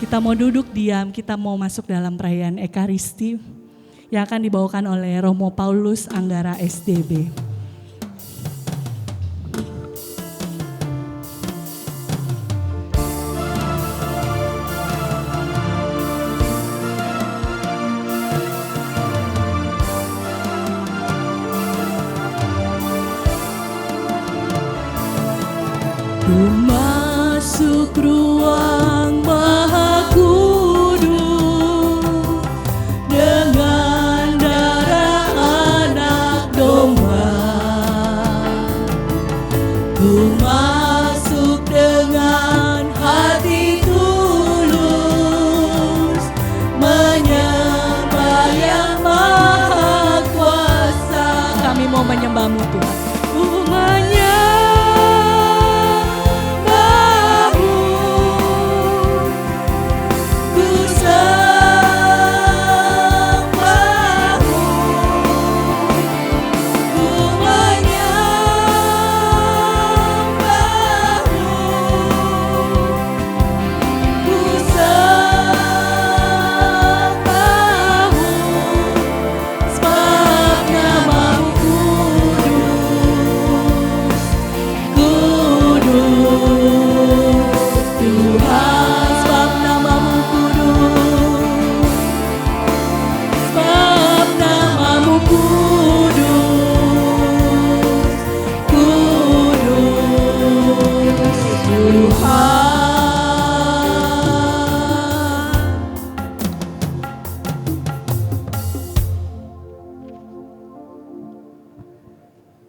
Kita mau duduk diam, kita mau masuk dalam perayaan Ekaristi yang akan dibawakan oleh Romo Paulus Anggara SDB. Masuk ruang Maha Kudus dengan darah anak domba. Ku masuk dengan hati tulus menyembah Yang Maha Kuasa. Kami mau menyembah-Mu Tuhan. Ku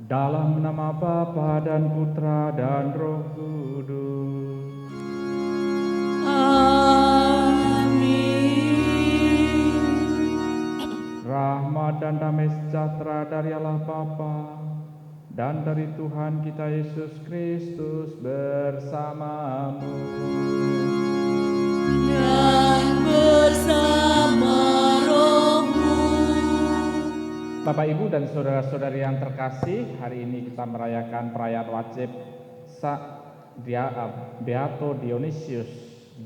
Dalam nama Bapa dan Putra dan Roh Kudus. Amin. Rahmat dan damai sejahtera dari Allah Bapa dan dari Tuhan kita Yesus Kristus bersamamu. Dan bersama rohmu. Bapak, Ibu, dan saudara-saudari yang terkasih, hari ini kita merayakan perayaan wajib Beato Dionysius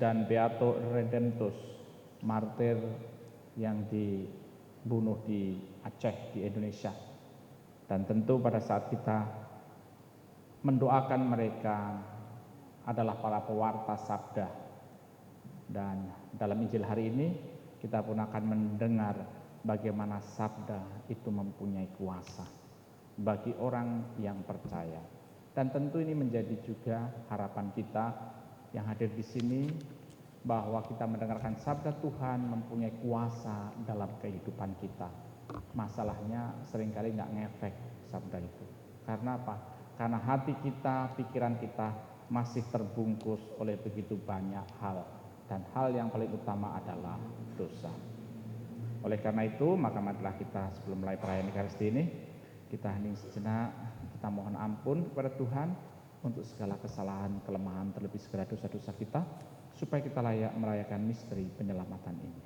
dan Beato Redemptus, martir yang dibunuh di Aceh, di Indonesia. Dan tentu pada saat kita mendoakan mereka adalah para pewarta sabda. Dan dalam Injil hari ini kita pun akan mendengar bagaimana sabda itu mempunyai kuasa bagi orang yang percaya. Dan tentu ini menjadi juga harapan kita yang hadir di sini, bahwa kita mendengarkan sabda Tuhan mempunyai kuasa dalam kehidupan kita. Masalahnya seringkali nggak ngefek sabda itu. Karena apa? Karena hati kita, pikiran kita masih terbungkus oleh begitu banyak hal. Dan hal yang paling utama adalah dosa. Oleh karena itu, maka marilah kita sebelum mulai perayaan Ekaristi ini, kita hening sejenak, kita mohon ampun kepada Tuhan untuk segala kesalahan, kelemahan, terlebih segala dosa-dosa kita, supaya kita layak merayakan misteri penyelamatan ini.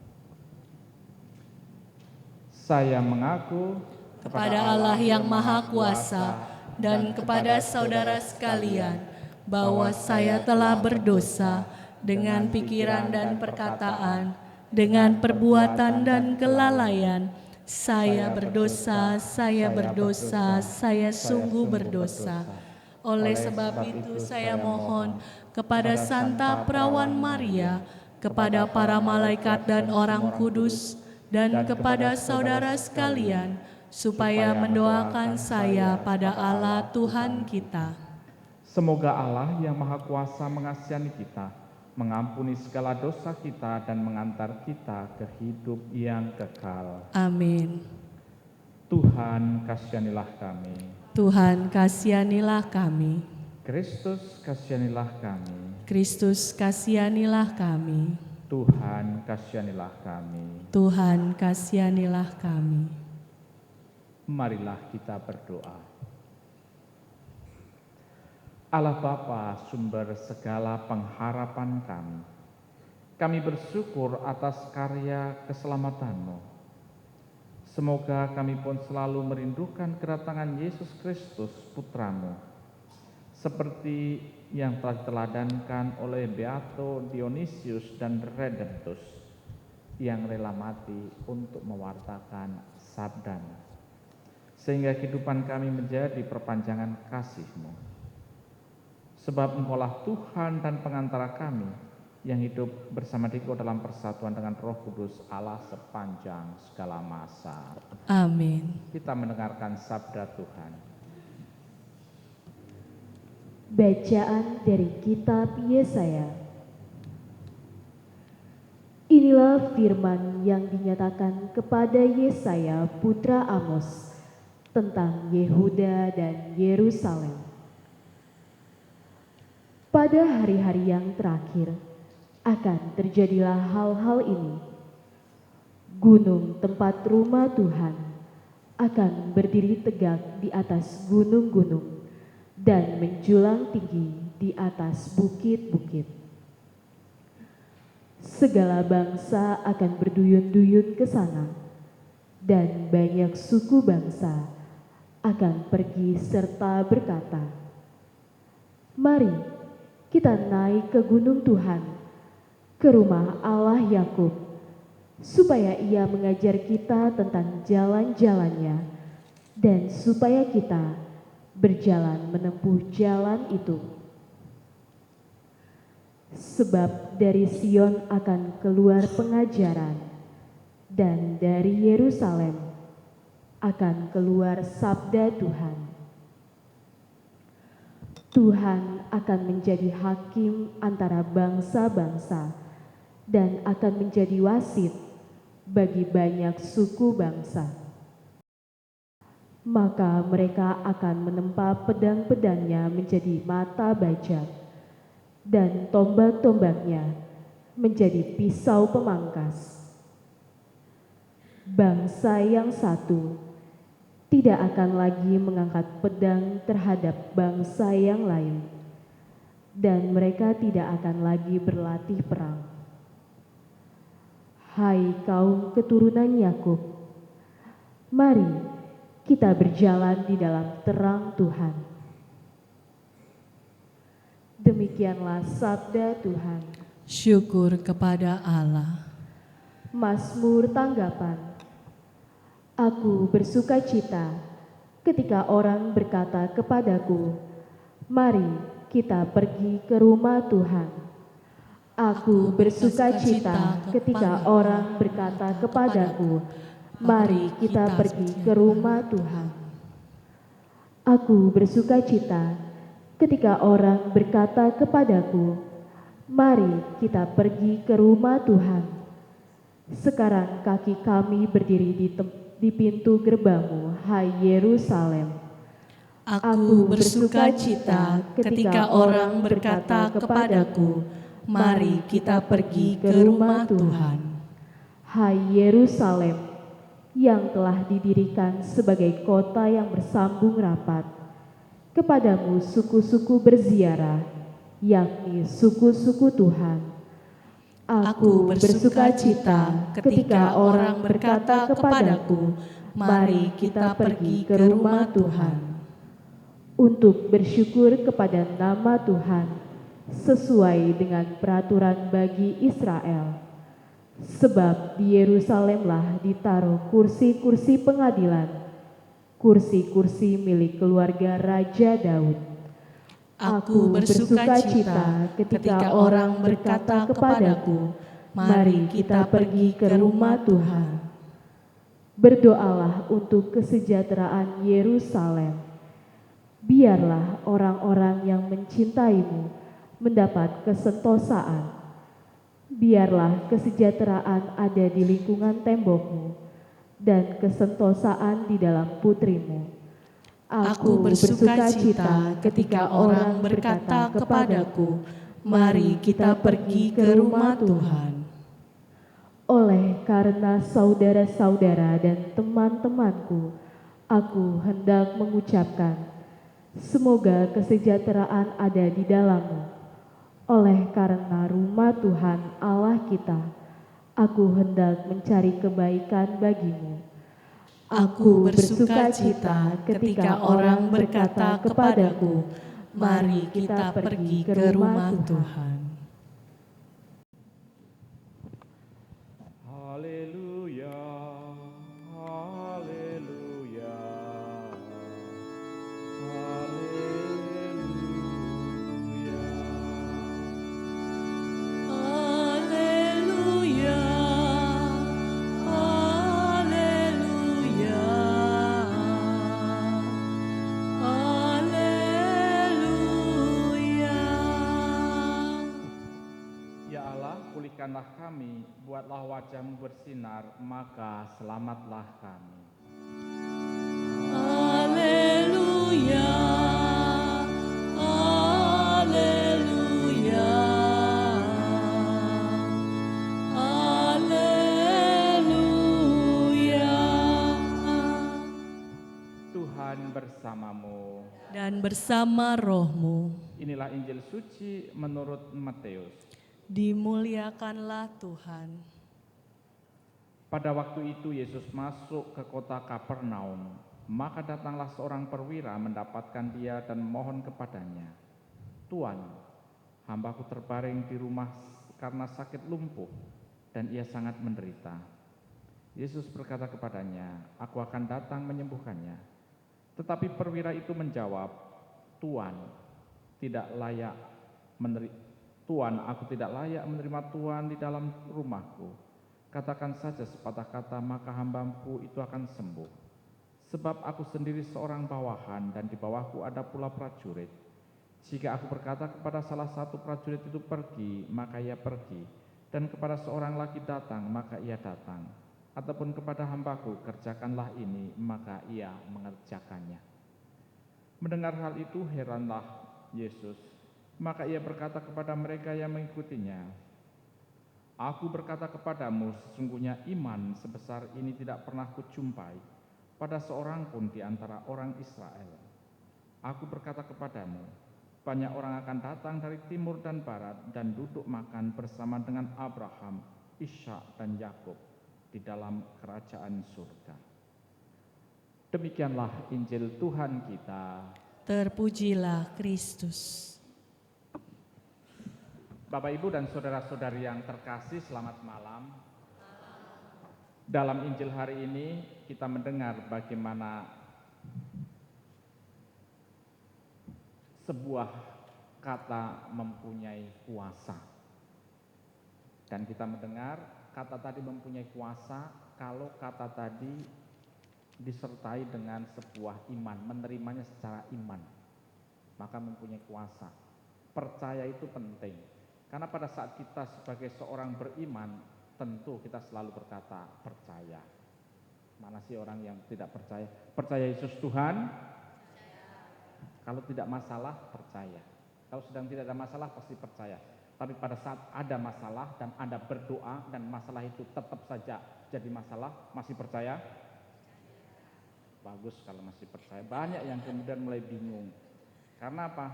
Saya mengaku Kepada Allah yang Maha Kuasa dan kepada saudara sekalian, bahwa saya telah berdosa dengan pikiran dan perkataan, dengan perbuatan dan kelalaian. Saya berdosa, saya sungguh berdosa. Oleh sebab itu saya mohon kepada Santa Perawan Maria, kepada para malaikat dan orang kudus, dan kepada saudara sekalian, supaya mendoakan saya pada Allah Tuhan kita. Semoga Allah yang Maha Kuasa mengasihi kita, mengampuni segala dosa kita, dan mengantar kita ke hidup yang kekal. Amin. Tuhan, kasihanilah kami. Tuhan, kasihanilah kami. Kristus, kasihanilah kami. Kristus, kasihanilah kami. Tuhan, kasihanilah kami. Tuhan, kasihanilah kami. Marilah kita berdoa. Allah Bapa, sumber segala pengharapan kami, kami bersyukur atas karya keselamatan-Mu. Semoga kami pun selalu merindukan kedatangan Yesus Kristus, Putra-Mu, seperti yang telah diteladankan oleh Beato Dionysius dan Redemptus yang rela mati untuk mewartakan sabda-Mu, sehingga kehidupan kami menjadi perpanjangan kasih-Mu. Sebab Engkaulah Tuhan dan pengantara kami yang hidup bersama Dikau dalam persatuan dengan Roh Kudus Allah sepanjang segala masa. Amin. Kita mendengarkan sabda Tuhan. Bacaan dari kitab Yesaya. Inilah firman yang dinyatakan kepada Yesaya putra Amos tentang Yehuda dan Yerusalem. Pada hari-hari yang terakhir akan terjadilah hal-hal ini. Gunung tempat rumah Tuhan akan berdiri tegak di atas gunung-gunung dan menjulang tinggi di atas bukit-bukit. Segala bangsa akan berduyun-duyun ke sana, dan banyak suku bangsa akan pergi serta berkata, "Mari kita naik ke gunung Tuhan, ke rumah Allah Yakub, supaya Ia mengajar kita tentang jalan-jalannya, dan supaya kita berjalan menempuh jalan itu. Sebab dari Sion akan keluar pengajaran, dan dari Yerusalem akan keluar sabda Tuhan. Tuhan akan menjadi hakim antara bangsa-bangsa dan akan menjadi wasit bagi banyak suku bangsa. Maka mereka akan menempa pedang-pedangnya menjadi mata bajak, dan tombak-tombaknya menjadi pisau pemangkas. Bangsa yang satu tidak akan lagi mengangkat pedang terhadap bangsa yang lain, dan mereka tidak akan lagi berlatih perang. Hai kaum keturunan Yakub, mari kita berjalan di dalam terang Tuhan." Demikianlah sabda Tuhan. Syukur kepada Allah. Mazmur tanggapan. Aku bersukacita ketika orang berkata kepadaku, "Mari kita pergi ke rumah Tuhan." Aku bersukacita ketika orang berkata kepadaku, "Mari kita pergi ke rumah Tuhan." Aku bersukacita ketika orang berkata kepadaku, "Mari kita pergi ke rumah Tuhan." Sekarang kaki kami berdiri di pintu gerbangmu, hai Yerusalem. Aku bersukacita ketika orang berkata kepadaku, "Mari kita pergi ke rumah Tuhan." Hai Yerusalem, yang telah didirikan sebagai kota yang bersambung rapat, kepadamu suku-suku berziarah, yakni suku-suku Tuhan. Aku bersukacita ketika orang berkata kepadaku, "Mari kita pergi ke rumah Tuhan." Untuk bersyukur kepada nama Tuhan, sesuai dengan peraturan bagi Israel. Sebab di Yerusalemlah ditaruh kursi-kursi pengadilan, kursi-kursi milik keluarga Raja Daud. Aku bersukacita ketika orang berkata kepadaku, "Mari kita pergi ke rumah Tuhan." Berdoalah untuk kesejahteraan Yerusalem. Biarlah orang-orang yang mencintaimu mendapat kesentosaan. Biarlah kesejahteraan ada di lingkungan tembokmu dan kesentosaan di dalam putrimu. Aku bersukacita ketika orang berkata kepadaku, "Mari kita pergi ke rumah Tuhan." Oleh karena saudara-saudara dan teman-temanku, aku hendak mengucapkan, semoga kesejahteraan ada di dalammu. Oleh karena rumah Tuhan Allah kita, aku hendak mencari kebaikan bagimu. Aku bersukacita ketika orang berkata kepadaku, Mari kita pergi ke rumah Tuhan. Haleluya, haleluya, haleluya. Haleluya, haleluya, haleluya. Ya Allah, pulihkanlah kami, buatlah wajah-Mu bersinar, maka selamatlah kami. Haleluya, haleluya, haleluya. Tuhan bersamamu. Dan bersama rohmu, Inilah Injil suci menurut Matius. dimuliakanlah Tuhan. Pada waktu itu Yesus masuk ke kota Kapernaum, maka datanglah seorang perwira mendapatkan dia dan mohon kepadanya, "Tuan, hambaku terbaring di rumah karena sakit lumpuh dan ia sangat menderita." Yesus berkata kepadanya, "Aku akan datang menyembuhkannya." Tetapi perwira itu menjawab, "Tuan, aku tidak layak menerima Tuan di dalam rumahku. Katakan saja sepatah kata, maka hambaku itu akan sembuh. Sebab aku sendiri seorang bawahan dan di bawahku ada pula prajurit. Jika aku berkata kepada salah satu prajurit itu pergi, maka ia pergi. Dan kepada seorang lagi datang, maka ia datang. Ataupun kepada hambaku, kerjakanlah ini, maka ia mengerjakannya." Mendengar hal itu, heranlah Yesus. Maka ia berkata kepada mereka yang mengikutinya, "Aku berkata kepadamu, sesungguhnya iman sebesar ini tidak pernah kujumpai pada seorang pun di antara orang Israel. Aku berkata kepadamu, banyak orang akan datang dari timur dan barat dan duduk makan bersama dengan Abraham, Ishak dan Yakub di dalam kerajaan surga." Demikianlah Injil Tuhan kita. Terpujilah Kristus. Bapak, Ibu, dan saudara-saudari yang terkasih, selamat malam. Dalam Injil hari ini kita mendengar bagaimana sebuah kata mempunyai kuasa. Dan kita mendengar kata tadi mempunyai kuasa kalau kata tadi disertai dengan sebuah iman, menerimanya secara iman, maka mempunyai kuasa. Percaya itu penting, karena pada saat kita sebagai seorang beriman, tentu kita selalu berkata percaya. Mana sih orang yang tidak percaya? Percaya Yesus Tuhan? Kalau tidak masalah, percaya. Kalau sedang tidak ada masalah, pasti percaya. Tapi pada saat ada masalah dan Anda berdoa dan masalah itu tetap saja jadi masalah, masih percaya? Bagus kalau masih percaya. Banyak yang kemudian mulai bingung. Karena apa?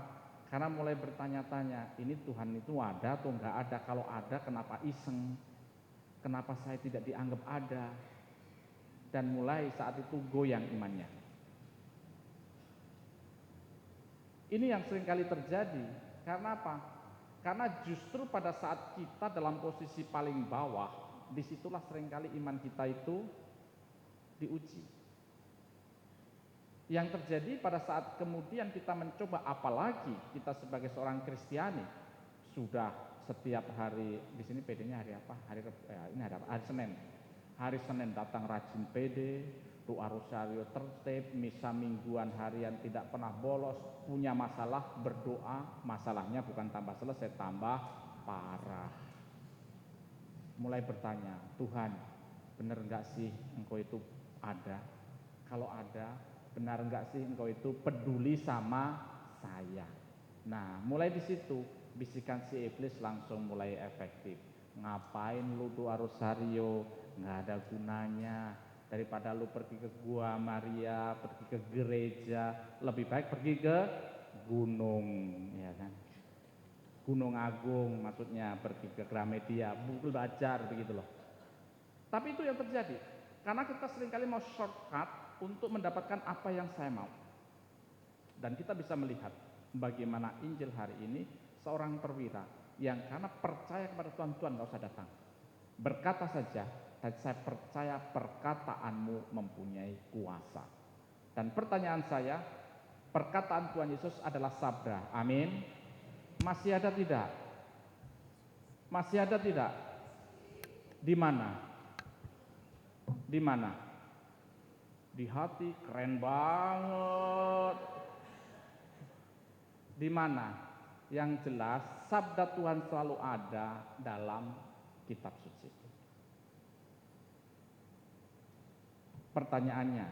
Karena mulai bertanya-tanya, ini Tuhan itu ada atau enggak ada? Kalau ada, kenapa iseng? Kenapa saya tidak dianggap ada? Dan mulai saat itu goyang imannya. Ini yang seringkali terjadi. Karena apa? Karena justru pada saat kita dalam posisi paling bawah, disitulah seringkali iman kita itu diuji. Yang terjadi pada saat kemudian kita mencoba, apalagi kita sebagai seorang Kristiani sudah setiap hari, di sini PD-nya hari apa? Ini hari apa? Hari Senin. Hari Senin datang rajin PD, doa rosario tertib, misa mingguan harian tidak pernah bolos, punya masalah berdoa, masalahnya bukan tambah selesai, tambah parah. Mulai bertanya, Tuhan, benar enggak sih Engkau itu ada? Kalau ada, benar enggak sih Engkau itu peduli sama saya? Nah, mulai di situ bisikan si iblis langsung mulai efektif. Ngapain lu doa rosario? Nggak ada gunanya. Daripada lu pergi ke Gua Maria, pergi ke gereja, lebih baik pergi ke gunung, ya kan? Gunung Agung maksudnya, pergi ke Gramedia, belajar begitu loh. Tapi itu yang terjadi, karena kita seringkali mau shortcut untuk mendapatkan apa yang saya mau. Dan kita bisa melihat bagaimana Injil hari ini seorang perwira yang karena percaya kepada Tuhan gak usah datang. Berkata saja, dan saya percaya perkataanmu mempunyai kuasa. Dan pertanyaan saya, perkataan Tuhan Yesus adalah sabda. Amin. Masih ada tidak? Masih ada tidak? Di mana? Di mana? Di hati, keren banget. Di mana? Yang jelas sabda Tuhan selalu ada dalam kitab suci. Pertanyaannya,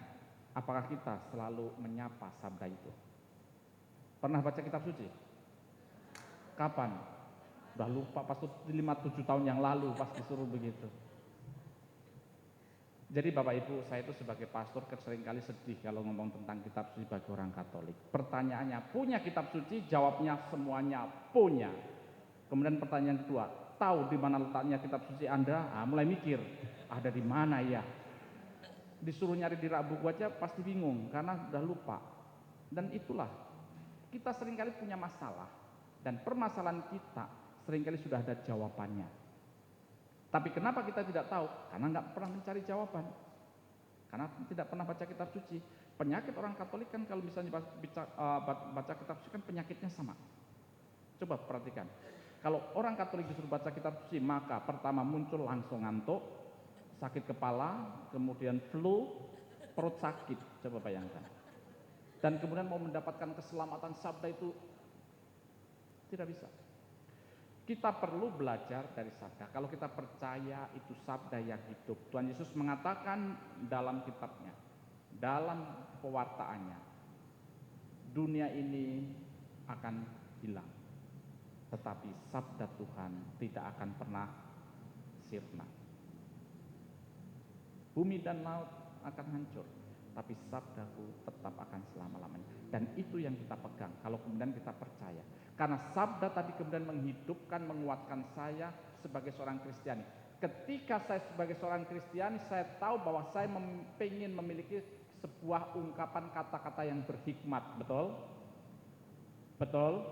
apakah kita selalu menyapa sabda itu? Pernah baca kitab suci? Kapan? Udah lupa, pas 5-7 tahun yang lalu pas disuruh begitu. Jadi Bapak Ibu, saya itu sebagai pastor seringkali sedih kalau ngomong tentang kitab suci bagi orang Katolik. Pertanyaannya, punya kitab suci? Jawabnya semuanya punya. Kemudian pertanyaan kedua, tahu di mana letaknya kitab suci Anda? Mulai mikir, ada di mana ya? Disuruh nyari di rak buku aja pasti bingung karena udah lupa. Dan itulah, kita seringkali punya masalah. Dan permasalahan kita seringkali sudah ada jawabannya. Tapi kenapa kita tidak tahu? Karena nggak pernah mencari jawaban. Karena tidak pernah baca kitab suci. Penyakit orang Katolik kan kalau misalnya baca kitab suci kan penyakitnya sama. Coba perhatikan. Kalau orang Katolik disuruh baca kitab suci, maka pertama muncul langsung ngantuk, sakit kepala, kemudian flu, perut sakit. Coba bayangkan. Dan kemudian mau mendapatkan keselamatan sabda itu tidak bisa. Kita perlu belajar dari sabda. Kalau kita percaya itu sabda yang hidup. Tuhan Yesus mengatakan dalam kitabnya, dalam pewartaannya, dunia ini akan hilang, tetapi sabda Tuhan tidak akan pernah sirna. Bumi dan laut akan hancur, tapi sabdaku tetap akan selama-lamanya. Dan itu yang kita pegang kalau kemudian kita percaya. Karena sabda tadi kemudian menghidupkan, menguatkan saya sebagai seorang Kristiani. Ketika saya sebagai seorang Kristiani, saya tahu bahwa saya ingin memiliki sebuah ungkapan kata-kata yang berhikmat. Betul? Betul?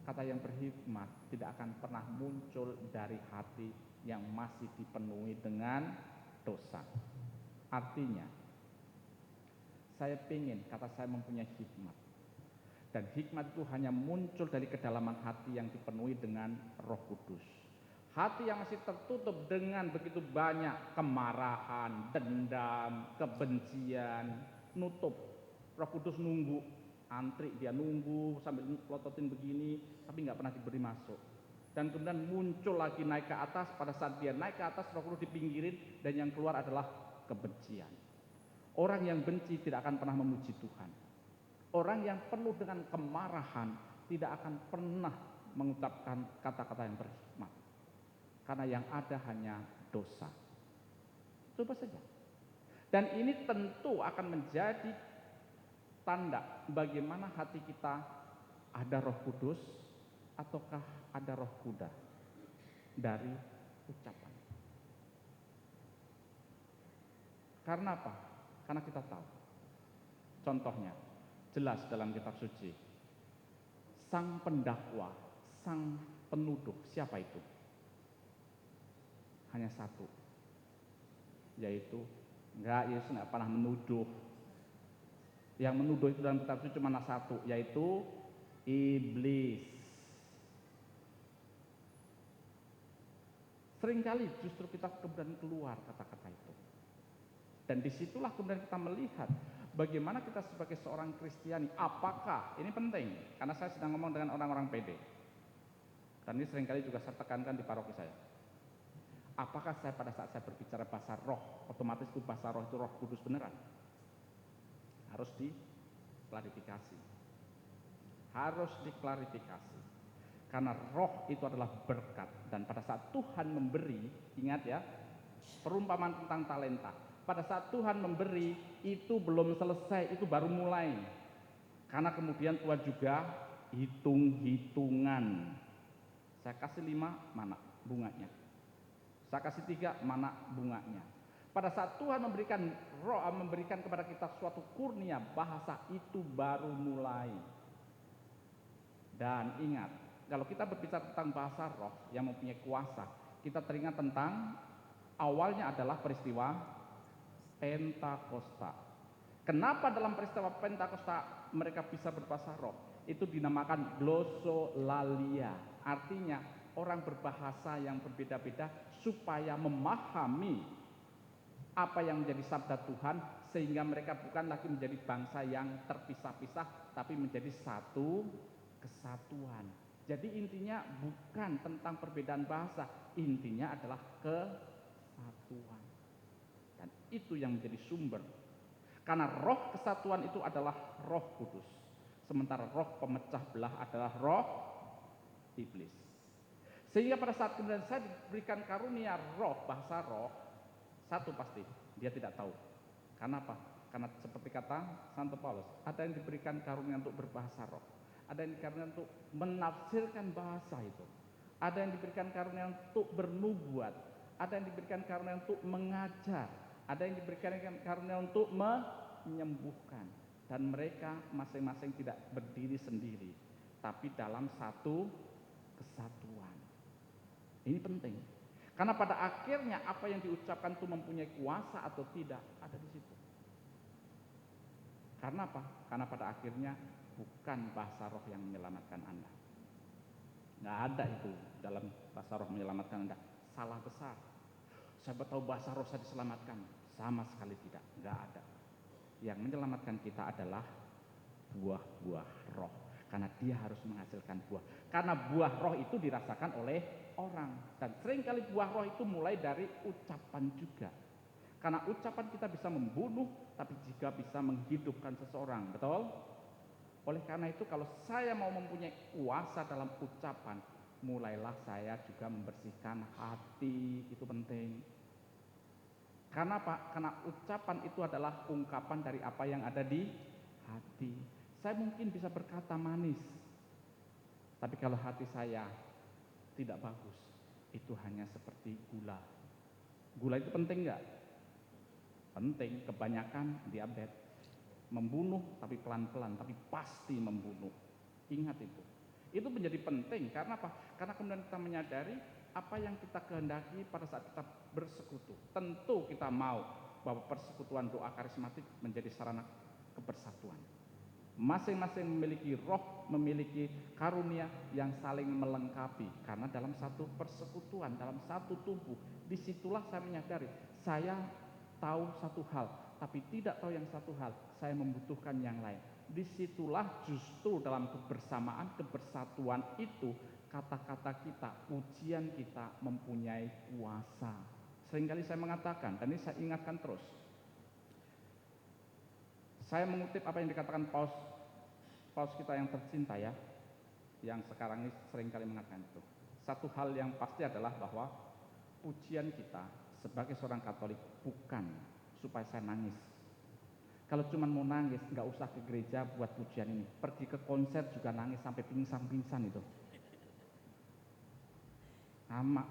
Kata yang berhikmat tidak akan pernah muncul dari hati yang masih dipenuhi dengan dosa. Artinya, saya ingin kata saya mempunyai hikmat. Dan hikmat itu hanya muncul dari kedalaman hati yang dipenuhi dengan Roh Kudus. Hati yang masih tertutup dengan begitu banyak kemarahan, dendam, kebencian, nutup. Roh Kudus nunggu, antri dia nunggu sambil pelototin begini, tapi nggak pernah diberi masuk. Dan kemudian muncul lagi naik ke atas, pada saat dia naik ke atas Roh Kudus dipinggirin dan yang keluar adalah kebencian. Orang yang benci tidak akan pernah memuji Tuhan. Orang yang penuh dengan kemarahan tidak akan pernah mengucapkan kata-kata yang berhikmat. Karena yang ada hanya dosa. Coba saja. Dan ini tentu akan menjadi tanda bagaimana hati kita ada Roh Kudus ataukah ada roh kuda dari ucapan. Karena apa? Karena kita tahu. Contohnya, jelas dalam kitab suci. Sang pendakwa, sang penuduh, siapa itu? Hanya satu. Yaitu, Yesus nggak pernah menuduh. Yang menuduh itu dalam kitab suci cuma satu, yaitu iblis. Seringkali justru kita kemudian keluar kata-kata itu. Dan disitulah kemudian kita melihat bagaimana kita sebagai seorang Kristiani, apakah, ini penting, karena saya sedang ngomong dengan orang-orang PD. Dan ini seringkali juga saya tekankan di paroki saya. Apakah saya pada saat saya berbicara bahasa roh, otomatis itu bahasa roh itu Roh Kudus beneran? Harus diklarifikasi. Harus diklarifikasi. Karena roh itu adalah berkat. Dan pada saat Tuhan memberi, ingat ya, perumpamaan tentang talenta. Pada saat Tuhan memberi, itu belum selesai, itu baru mulai. Karena kemudian Tuhan juga hitung-hitungan. Saya kasih 5, mana bunganya? Saya kasih 3, mana bunganya? Pada saat Tuhan memberikan roh, memberikan kepada kita suatu kurnia bahasa, itu baru mulai. Dan ingat, kalau kita berbicara tentang bahasa roh yang mempunyai kuasa, kita teringat tentang awalnya adalah peristiwa Pentakosta. Kenapa dalam peristiwa Pentakosta mereka bisa berbahasa roh? Itu dinamakan glossolalia. Artinya orang berbahasa yang berbeda-beda supaya memahami apa yang menjadi sabda Tuhan, sehingga mereka bukan lagi menjadi bangsa yang terpisah-pisah, tapi menjadi satu kesatuan. Jadi intinya bukan tentang perbedaan bahasa, intinya adalah kesatuan. Dan itu yang menjadi sumber. Karena roh kesatuan itu adalah Roh Kudus. Sementara roh pemecah belah adalah roh iblis. Sehingga pada saat kemudian saya diberikan karunia roh, bahasa roh, satu pasti, dia tidak tahu. Karena apa? Karena seperti kata Santo Paulus, ada yang diberikan karunia untuk berbahasa roh, ada yang diberikan untuk menafsirkan bahasa itu, ada yang diberikan karunia untuk bernubuat, ada yang diberikan karunia untuk mengajar, ada yang diberikan karunia untuk menyembuhkan. Dan mereka masing-masing tidak berdiri sendiri, tapi dalam satu kesatuan. Ini penting. Karena pada akhirnya apa yang diucapkan itu mempunyai kuasa atau tidak, ada di situ. Karena apa? Karena pada akhirnya bukan bahasa roh yang menyelamatkan Anda. Nggak ada itu dalam bahasa roh menyelamatkan Anda. Salah besar. Saya tahu bahasa roh saya diselamatkan. Sama sekali tidak. Nggak ada. Yang menyelamatkan kita adalah buah-buah roh. Karena dia harus menghasilkan buah. Karena buah roh itu dirasakan oleh orang. Dan seringkali buah roh itu mulai dari ucapan juga. Karena ucapan kita bisa membunuh, tapi juga bisa menghidupkan seseorang. Betul? Oleh karena itu kalau saya mau mempunyai kuasa dalam ucapan, mulailah saya juga membersihkan hati. Itu penting. Karena apa? Karena ucapan itu adalah ungkapan dari apa yang ada di hati. Saya mungkin bisa berkata manis, tapi kalau hati saya tidak bagus, itu hanya seperti gula. Gula itu penting nggak? Penting, kebanyakan diabetes. Membunuh tapi pelan-pelan, tapi pasti membunuh. Ingat itu. Itu menjadi penting, karena apa? Karena kemudian kita menyadari apa yang kita kehendaki pada saat kita bersekutu. Tentu kita mau bahwa persekutuan doa karismatik menjadi sarana kebersatuan. Masing-masing memiliki roh, memiliki karunia yang saling melengkapi. Karena dalam satu persekutuan, dalam satu tubuh, disitulah saya menyadari, saya tahu satu hal, tapi tidak tahu yang satu hal, saya membutuhkan yang lain. Disitulah justru dalam kebersamaan, kebersatuan itu, kata-kata kita, ujian kita mempunyai kuasa. Seringkali saya mengatakan, dan ini saya ingatkan terus, saya mengutip apa yang dikatakan Paus kita yang tercinta ya, yang sekarang ini seringkali mengatakan itu. Satu hal yang pasti adalah bahwa pujian kita sebagai seorang Katolik bukan supaya saya nangis. Kalau cuma mau nangis, nggak usah ke gereja buat pujian ini. Pergi ke konser juga nangis sampai pingsan-pingsan itu. Sama.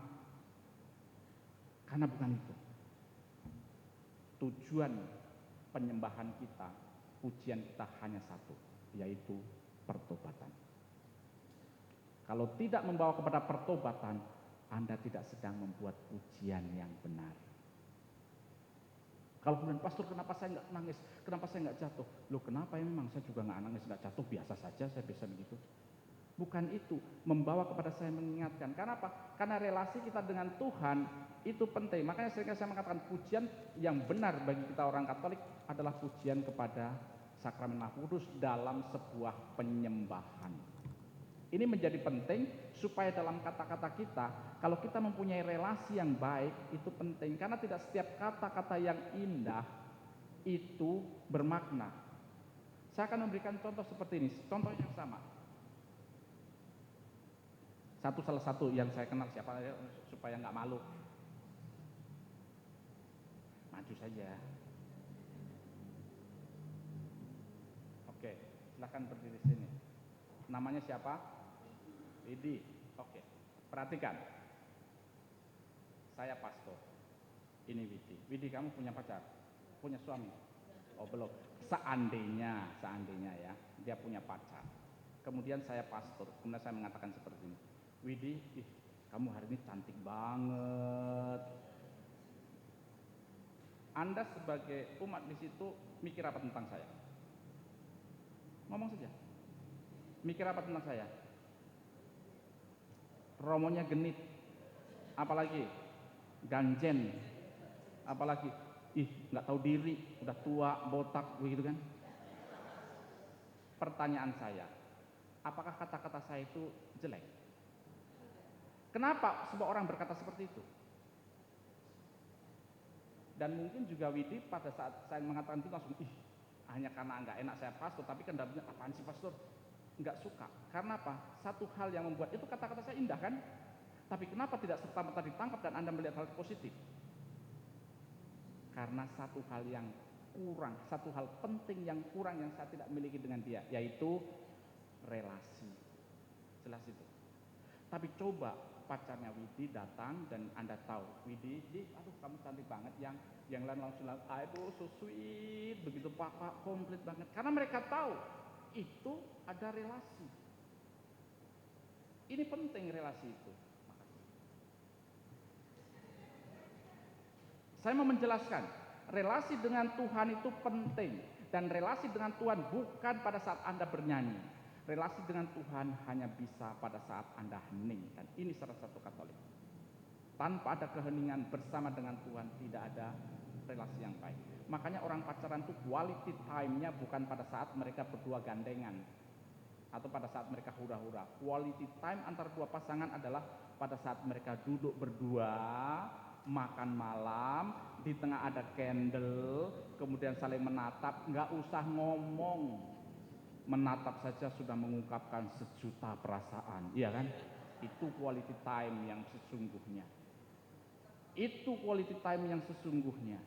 Karena bukan itu. Tujuan penyembahan kita, pujian kita hanya satu, yaitu pertobatan. Kalau tidak membawa kepada pertobatan, Anda tidak sedang membuat pujian yang benar. Kalau kemudian, pastor kenapa saya nggak nangis, kenapa saya nggak jatuh? Loh kenapa ya, memang saya juga nggak nangis, nggak jatuh, biasa saja saya bisa begitu. Bukan itu, membawa kepada saya mengingatkan. Karena apa? Karena relasi kita dengan Tuhan itu penting. Makanya sering saya mengatakan pujian yang benar bagi kita orang Katolik adalah pujian kepada Sakramen Maha Kudus dalam sebuah penyembahan. Ini menjadi penting supaya dalam kata-kata kita, kalau kita mempunyai relasi yang baik, itu penting. Karena tidak setiap kata-kata yang indah itu bermakna. Saya akan memberikan contoh seperti ini, contoh yang sama. Salah satu yang saya kenal siapa supaya nggak malu. Maju saja. Oke, silahkan berdiri sini. Namanya siapa? Widi. Oke, perhatikan. Saya pastor. Ini Widi kamu punya pacar? Punya suami? Oh belum. Seandainya ya, dia punya pacar. Kemudian saya pastor, kemudian saya mengatakan seperti ini. Widi, kamu hari ini cantik banget. Anda sebagai umat di situ mikir apa tentang saya? Ngomong saja. Mikir apa tentang saya? Romonya genit. Apalagi? Ganjen. Apalagi? Nggak tahu diri, udah tua, botak, begitu kan? Pertanyaan saya, apakah kata-kata saya itu jelek? Kenapa sebuah orang berkata seperti itu? Dan mungkin juga Widi pada saat saya mengatakan itu langsung, hanya karena nggak enak saya pastor, tapi kan dalamnya apaan sih pastor? Nggak suka. Karena apa? Satu hal yang membuat itu kata-kata saya indah kan? Tapi kenapa tidak serta-merta ditangkap dan Anda melihat hal positif? Karena satu hal yang kurang, satu hal penting yang kurang yang saya tidak miliki dengan dia, yaitu relasi. Jelas itu. Tapi coba pacarnya Widi datang dan Anda tahu, Widi, aduh kamu cantik banget, yang lain langsung, aduh so sweet, begitu papa, komplit banget. Karena mereka tahu itu ada relasi. Ini penting relasi itu. Saya mau menjelaskan, relasi dengan Tuhan itu penting, dan relasi dengan Tuhan bukan pada saat Anda bernyanyi. Relasi dengan Tuhan hanya bisa pada saat Anda hening, dan ini salah satu Katolik. Tanpa ada keheningan bersama dengan Tuhan tidak ada relasi yang baik. Makanya orang pacaran itu quality time-nya bukan pada saat mereka berdua gandengan atau pada saat mereka hura-hura. Quality time antar dua pasangan adalah pada saat mereka duduk berdua, makan malam, di tengah ada candle, kemudian saling menatap, nggak usah ngomong, menatap saja sudah mengungkapkan sejuta perasaan, iya kan? Itu quality time yang sesungguhnya. Itu quality time yang sesungguhnya.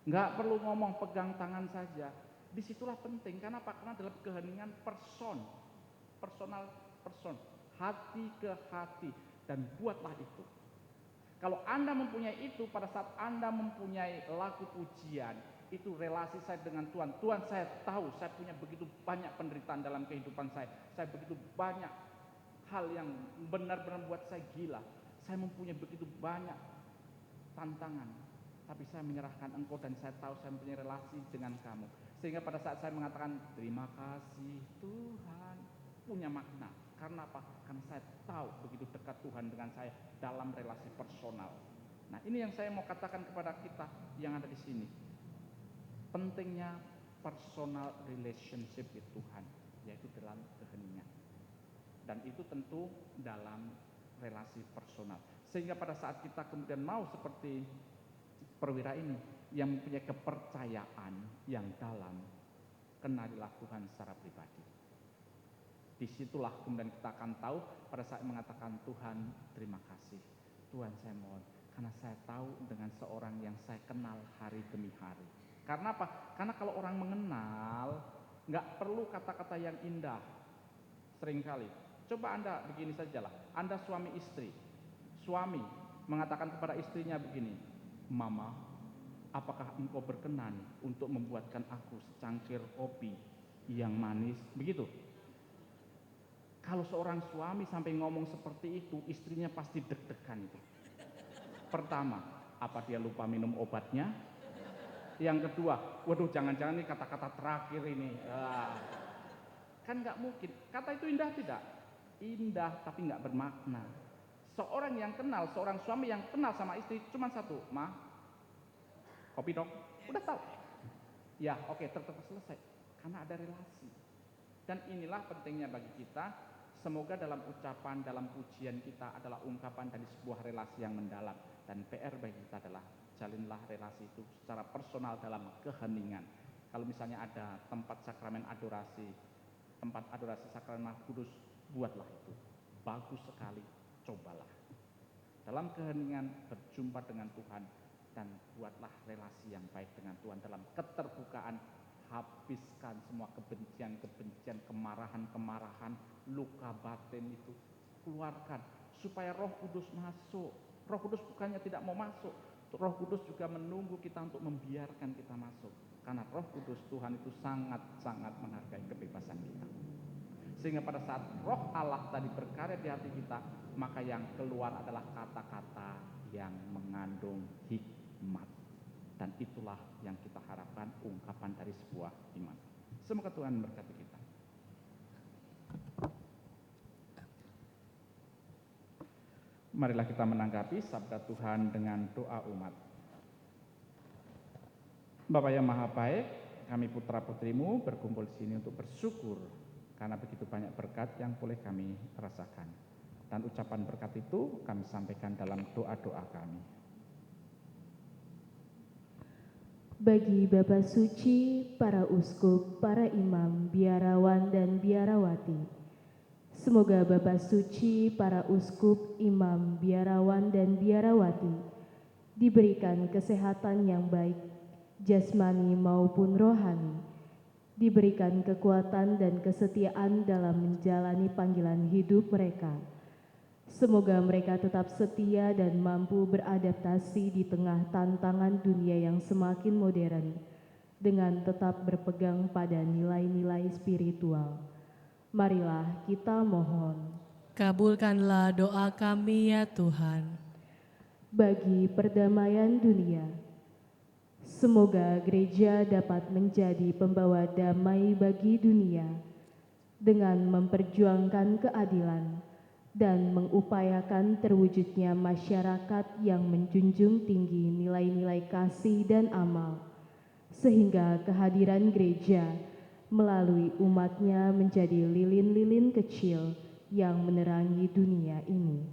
Nggak perlu ngomong, pegang tangan saja. Disitulah penting, karena apa? Karena dalam keheningan personal, hati ke hati, dan buatlah itu. Kalau Anda mempunyai itu, pada saat Anda mempunyai lagu pujian, itu relasi saya dengan Tuhan. Tuhan, saya tahu saya punya begitu banyak penderitaan dalam kehidupan saya begitu banyak hal yang benar-benar membuat saya gila. Saya mempunyai begitu banyak tantangan, tapi saya menyerahkan Engkau dan saya tahu saya mempunyai relasi dengan kamu. Sehingga pada saat saya mengatakan terima kasih Tuhan, punya makna. Karena apa? Karena saya tahu begitu dekat Tuhan dengan saya dalam relasi personal. Nah, ini yang saya mau katakan kepada kita yang ada di sini. Pentingnya personal relationship with Tuhan, yaitu dalam keheningan. Dan itu tentu dalam relasi personal. Sehingga pada saat kita kemudian mau seperti perwira ini yang mempunyai kepercayaan yang dalam, kenalilah Tuhan secara pribadi. Disitulah kemudian kita akan tahu pada saat mengatakan Tuhan terima kasih, Tuhan saya mohon, karena saya tahu dengan seorang yang saya kenal hari demi hari. Karena apa? Karena kalau orang mengenal nggak perlu kata-kata yang indah. Seringkali coba Anda begini sajalah, Anda suami istri, suami mengatakan kepada istrinya begini, Mama, apakah engkau berkenan untuk membuatkan aku secangkir kopi yang manis? Begitu. Kalau seorang suami sampai ngomong seperti itu, istrinya pasti deg-degan itu. Pertama, apa dia lupa minum obatnya? Yang kedua, waduh jangan-jangan ini kata-kata terakhir ini. Kan nggak mungkin. Kata itu indah tidak? Indah tapi nggak bermakna. Seorang yang kenal, seorang suami yang kenal sama istri cuma satu, Ma, kopi dong, udah tahu. Ya oke, selesai. Karena ada relasi. Dan inilah pentingnya bagi kita. Semoga dalam ucapan, dalam pujian kita adalah ungkapan dari sebuah relasi yang mendalam. Dan PR bagi kita adalah jalinlah relasi itu secara personal dalam keheningan. Kalau misalnya ada tempat sakramen adorasi, tempat adorasi sakramen Maha Kudus, buatlah itu. Bagus sekali, cobalah. Dalam keheningan berjumpa dengan Tuhan dan buatlah relasi yang baik dengan Tuhan dalam keterbukaan. Habiskan semua kebencian-kebencian, kemarahan-kemarahan, luka batin itu, keluarkan supaya Roh Kudus masuk. Roh Kudus bukannya tidak mau masuk, Roh Kudus juga menunggu kita untuk membiarkan kita masuk. Karena Roh Kudus Tuhan itu sangat-sangat menghargai kebebasan kita. Sehingga pada saat Roh Allah tadi berkarya di hati kita, maka yang keluar adalah kata-kata yang mengandung hikmat. Dan itulah yang kita harapkan, ungkapan dari sebuah iman. Semoga Tuhan memberkati kita. Marilah kita menanggapi sabda Tuhan dengan doa umat. Bapa yang Maha Baik, kami putra-putrimu berkumpul di sini untuk bersyukur karena begitu banyak berkat yang boleh kami rasakan. Dan ucapan berkat itu kami sampaikan dalam doa-doa kami. Bagi Bapa Suci, para uskup, para imam, biarawan dan biarawati, semoga Bapa Suci, para uskup, imam, biarawan dan biarawati diberikan kesehatan yang baik, jasmani maupun rohani, diberikan kekuatan dan kesetiaan dalam menjalani panggilan hidup mereka. Semoga mereka tetap setia dan mampu beradaptasi di tengah tantangan dunia yang semakin modern dengan tetap berpegang pada nilai-nilai spiritual. Marilah kita mohon. Kabulkanlah doa kami ya Tuhan. Bagi perdamaian dunia, semoga gereja dapat menjadi pembawa damai bagi dunia dengan memperjuangkan keadilan dan mengupayakan terwujudnya masyarakat yang menjunjung tinggi nilai-nilai kasih dan amal, sehingga kehadiran gereja melalui umatnya menjadi lilin-lilin kecil yang menerangi dunia ini.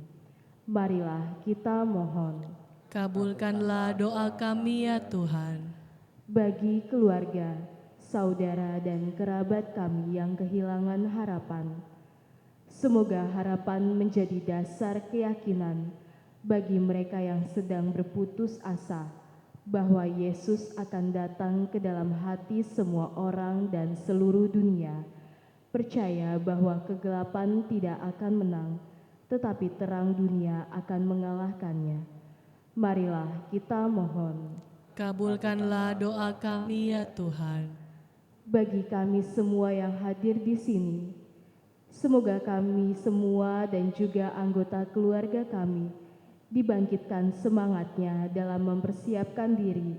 Marilah kita mohon. Kabulkanlah doa kami ya Tuhan. Bagi keluarga, saudara dan kerabat kami yang kehilangan harapan, semoga harapan menjadi dasar keyakinan bagi mereka yang sedang berputus asa bahwa Yesus akan datang ke dalam hati semua orang dan seluruh dunia. Percaya bahwa kegelapan tidak akan menang, tetapi terang dunia akan mengalahkannya. Marilah kita mohon. Kabulkanlah doa kami ya Tuhan. Bagi kami semua yang hadir di sini, semoga kami semua dan juga anggota keluarga kami dibangkitkan semangatnya dalam mempersiapkan diri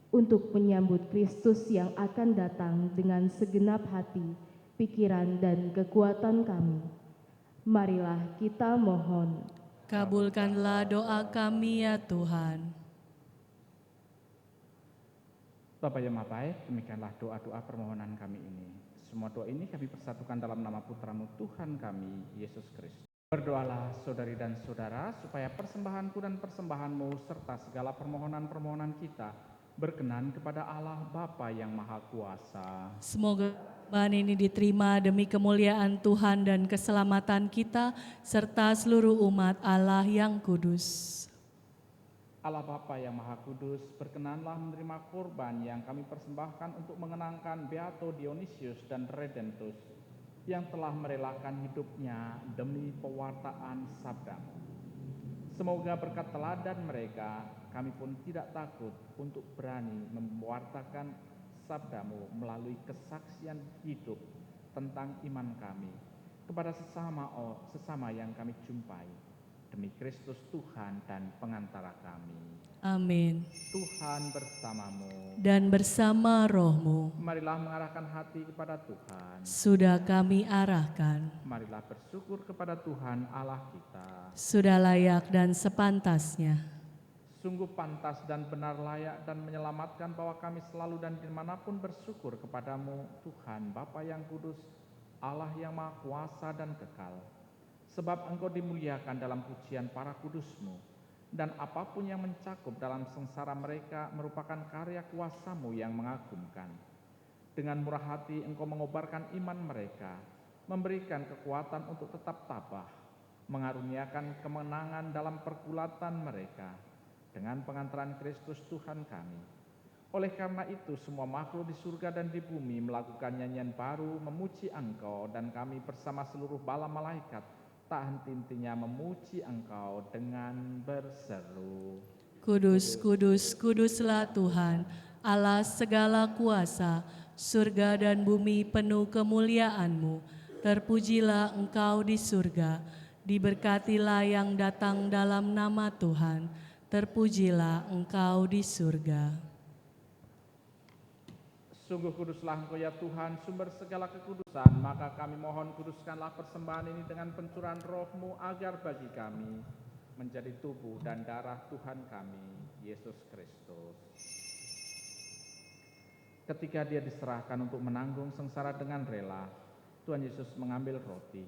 untuk menyambut Kristus yang akan datang dengan segenap hati, pikiran, dan kekuatan kami. Marilah kita mohon. Kabulkanlah doa kami ya Tuhan. Bapa yang Maha Baik, demikianlah doa-doa permohonan kami ini. Semua doa ini kami persatukan dalam nama Putramu Tuhan kami, Yesus Kristus. Berdoalah saudari dan saudara, supaya persembahanku dan persembahanmu serta segala permohonan-permohonan kita berkenan kepada Allah Bapa yang Maha Kuasa. Semoga persembahan ini diterima demi kemuliaan Tuhan dan keselamatan kita, serta seluruh umat Allah yang kudus. Allah Bapa yang Maha Kudus, berkenanlah menerima korban yang kami persembahkan untuk mengenangkan Beato Dionysius dan Redentus yang telah merelakan hidupnya demi pewartaan sabda-Mu. Semoga berkat teladan mereka, kami pun tidak takut untuk berani mewartakan sabda-Mu melalui kesaksian hidup tentang iman kami kepada sesama yang kami jumpai. Demi Kristus Tuhan dan pengantara kami. Amin. Tuhan bersamamu. Dan bersama rohmu, Marilah mengarahkan hati kepada Tuhan. sudah kami arahkan. Marilah bersyukur kepada Tuhan Allah kita. Sudah layak dan sepantasnya. Sungguh pantas dan benar, layak dan menyelamatkan bahwa kami selalu dan dimanapun bersyukur kepadamu, Tuhan Bapa yang kudus, Allah yang Maha Kuasa dan kekal. Sebab Engkau dimuliakan dalam pujian para kudus-Mu, dan apapun yang mencakup dalam sengsara mereka merupakan karya kuasa-Mu yang mengagumkan. Dengan murah hati Engkau mengobarkan iman mereka, memberikan kekuatan untuk tetap tabah, mengaruniakan kemenangan dalam pergulatan mereka, dengan pengantaran Kristus Tuhan kami. Oleh karena itu semua makhluk di surga dan di bumi melakukan nyanyian baru memuji Engkau, dan kami bersama seluruh bala malaikat tak henti-hentinya memuji Engkau dengan berseru. Kudus, kudus, kuduslah Tuhan, Allah segala kuasa, surga dan bumi penuh kemuliaan-Mu. Terpujilah Engkau di surga, diberkatilah yang datang dalam nama Tuhan. Terpujilah Engkau di surga. Sungguh kuduslah Engkau ya Tuhan, sumber segala kekudusan, maka kami mohon kuduskanlah persembahan ini dengan pencurahan Roh-Mu agar bagi kami menjadi tubuh dan darah Tuhan kami, Yesus Kristus. Ketika Dia diserahkan untuk menanggung sengsara dengan rela, Tuhan Yesus mengambil roti,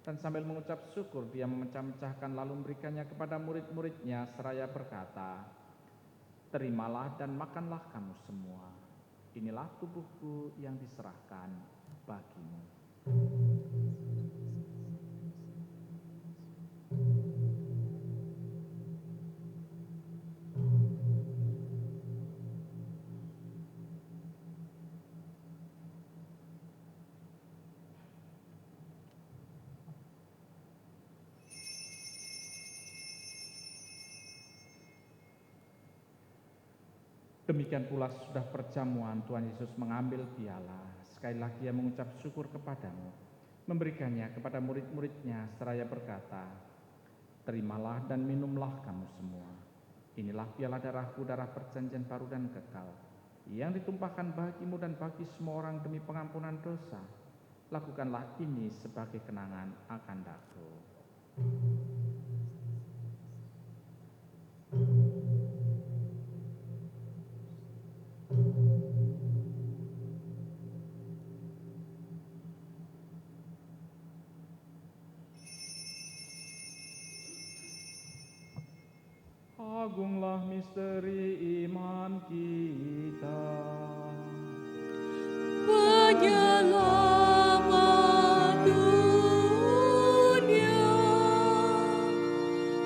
dan sambil mengucap syukur Dia memecah-mecahkan lalu memberikannya kepada murid-murid-Nya seraya berkata, "Terimalah dan makanlah kamu semua. Inilah tubuhku yang diserahkan bagimu." Demikian pula sudah perjamuan Tuhan Yesus mengambil piala. Sekali lagi Ia mengucap syukur kepadamu, memberikannya kepada murid-murid-Nya seraya berkata, "Terimalah dan minumlah kamu semua. Inilah piala darahku, darah perjanjian baru dan kekal, yang ditumpahkan bagimu dan bagi semua orang demi pengampunan dosa. Lakukanlah ini sebagai kenangan akan aku." Agunglah misteri iman kita. Penyelamat dunia,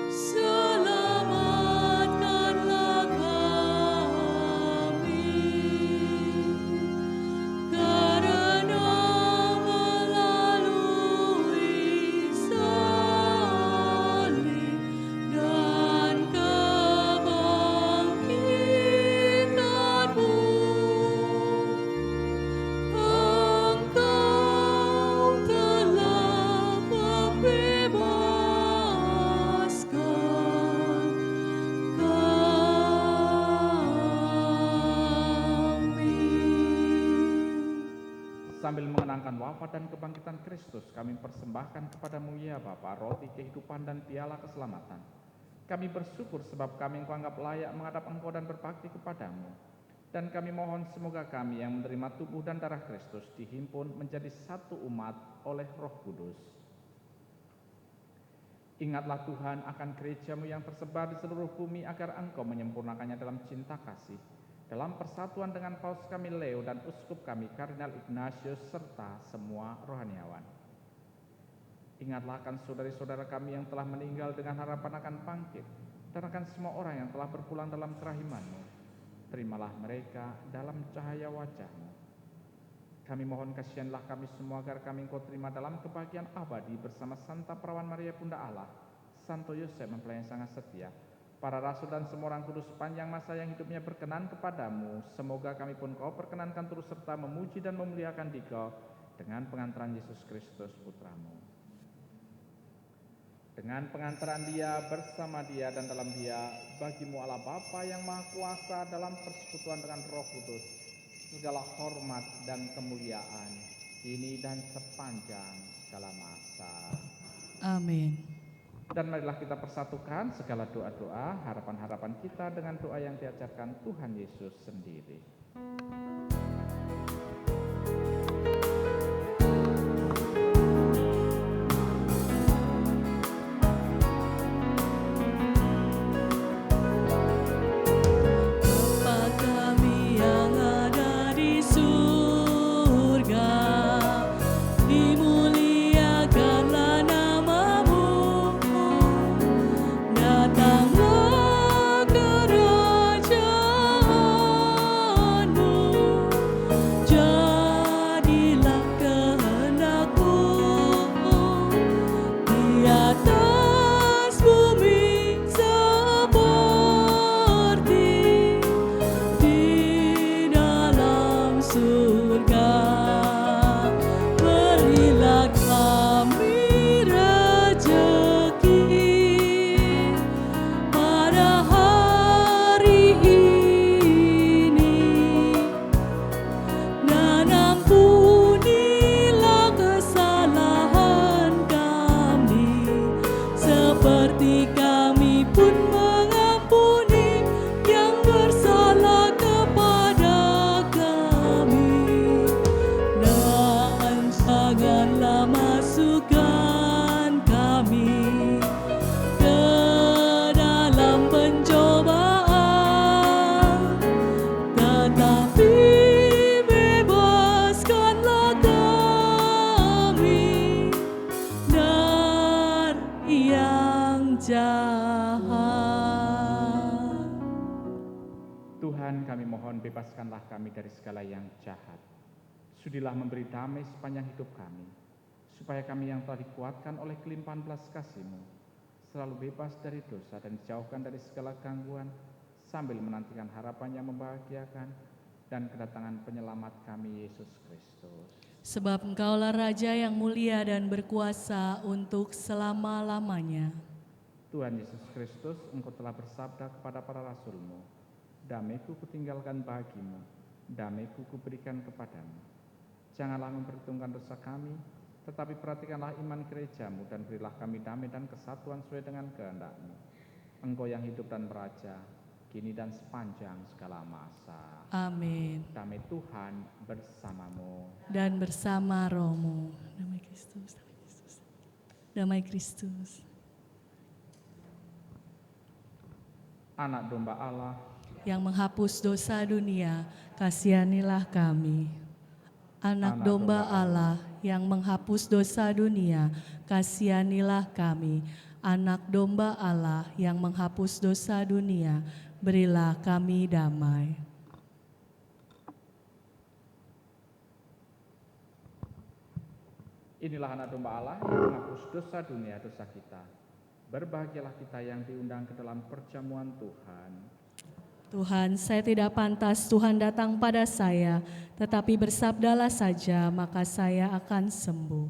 selamatkanlah kami, karena melalui salib dan kebangkitan-Mu, Engkau telah membebaskan kami. Sambil mengenangkan wafat dan kebangkitan Kristus, kami persembahkan kepadamu ya Bapa, roti kehidupan dan piala keselamatan. Kami bersyukur sebab kami Engkau anggap layak menghadap Engkau dan berbakti kepadamu. Dan kami mohon semoga kami yang menerima tubuh dan darah Kristus dihimpun menjadi satu umat oleh Roh Kudus. Ingatlah Tuhan akan gereja-Mu yang tersebar di seluruh bumi agar Engkau menyempurnakannya dalam cinta kasih, dalam persatuan dengan Paus kami Leo dan Uskup kami Kardinal Ignatius serta semua rohaniawan. Ingatlah akan saudari-saudara kami yang telah meninggal dengan harapan akan bangkit, dan akan semua orang yang telah berpulang dalam kerahiman-Mu. Terimalah mereka dalam cahaya wajah-Mu. Kami mohon kasihanlah kami semua agar kami Engkau terima dalam kebahagiaan abadi bersama Santa Perawan Maria Bunda Allah, Santo Yosef mempelai yang sangat setia, para rasul dan semua orang kudus sepanjang masa yang hidupnya berkenan kepadamu. Semoga kami pun Kau perkenankan turut serta memuji dan memuliakan Dikau dengan pengantaran Yesus Kristus Putra-Mu. Dengan pengantaran Dia, bersama Dia, dan dalam Dia, bagi-Mu Allah Bapa yang Maha Kuasa dalam persekutuan dengan Roh Kudus, segala hormat dan kemuliaan, kini dan sepanjang segala masa. Amin. Dan marilah kita persatukan segala doa-doa, harapan-harapan kita dengan doa yang diajarkan Tuhan Yesus sendiri. Bapa kami yang ada di surga, dimuliakanlah nama-Mu, datanglah kerajaan-Mu, Tuhan, kami mohon bebaskanlah kami dari segala yang jahat. Sudilah memberi damai sepanjang hidup kami, supaya kami yang telah dikuatkan oleh kelimpahan belas kasih-Mu, selalu bebas dari dosa dan dijauhkan dari segala gangguan, sambil menantikan harapan yang membahagiakan dan kedatangan penyelamat kami, Yesus Kristus. Sebab Engkaulah Raja yang mulia dan berkuasa untuk selama-lamanya. Tuhan Yesus Kristus, Engkau telah bersabda kepada para rasul-Mu, damai-Ku kutinggalkan bagimu, damai-Ku kuberikan kepadamu. Janganlah memperhitungkan dosa kami, tetapi perhatikanlah iman gereja-Mu dan berilah kami damai dan kesatuan sesuai dengan kehendak-Mu. Engkau yang hidup dan beraja, kini dan sepanjang segala masa. Amin. Damai Tuhan bersamamu. Dan bersama rohmu. Damai Kristus, damai Kristus. Damai Kristus. Anak domba Allah, Yang menghapus dosa dunia, kasihanilah kami. Anak domba Allah yang menghapus dosa dunia, kasihanilah kami. Anak domba Allah yang menghapus dosa dunia, berilah kami damai. inilah anak domba Allah yang menghapus dosa dunia, dosa kita. Berbahagialah kita yang diundang ke dalam perjamuan Tuhan. Tuhan, saya tidak pantas Tuhan datang pada saya, tetapi bersabdalah saja, maka saya akan sembuh.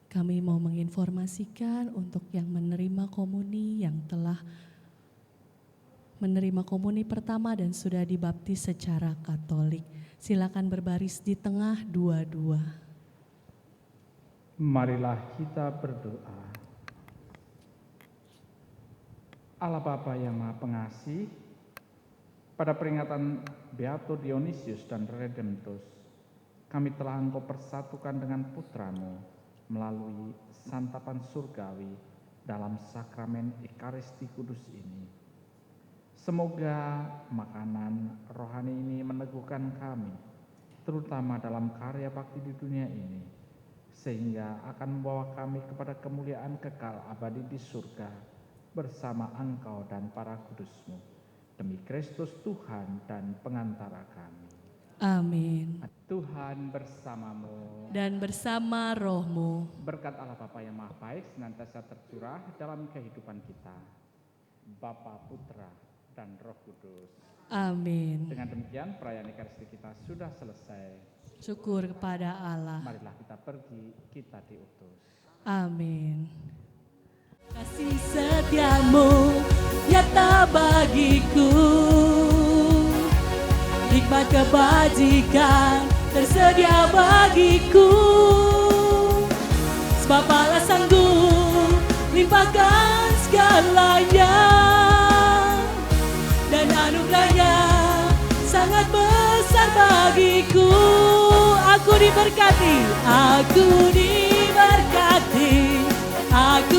Kami mau menginformasikan untuk yang menerima komuni, yang telah menerima komuni pertama dan sudah dibaptis secara Katolik. Silakan berbaris di tengah dua-dua. Marilah kita berdoa. Allah Bapa yang Maha Pengasih, pada peringatan Beato Dionysius dan Redemptus, kami telah Engkau persatukan dengan Putra-Mu melalui santapan surgawi dalam sakramen Ekaristi Kudus ini. Semoga makanan rohani ini meneguhkan kami, terutama dalam karya bakti di dunia ini, sehingga akan membawa kami kepada kemuliaan kekal abadi di surga bersama Engkau dan para kudus-Mu. Demi Kristus Tuhan dan pengantara kami. Amin. Tuhan bersamamu. Dan bersama rohmu. Berkat Allah Bapa yang Maha Baik senantiasa tercurah dalam kehidupan kita. Bapa, Putra, dan Roh Kudus. Amin. Dengan demikian perayaan Ekaristi kita sudah selesai. Syukur kepada Allah. Marilah kita pergi, kita diutus. Amin. Kasih setiamu nyata bagiku, nikmat kebajikan tersedia bagiku. Sebab Allah sanggup limpahkan segalanya, dan anugerahnya sangat besar bagiku. Aku diberkati, aku diberkati, aku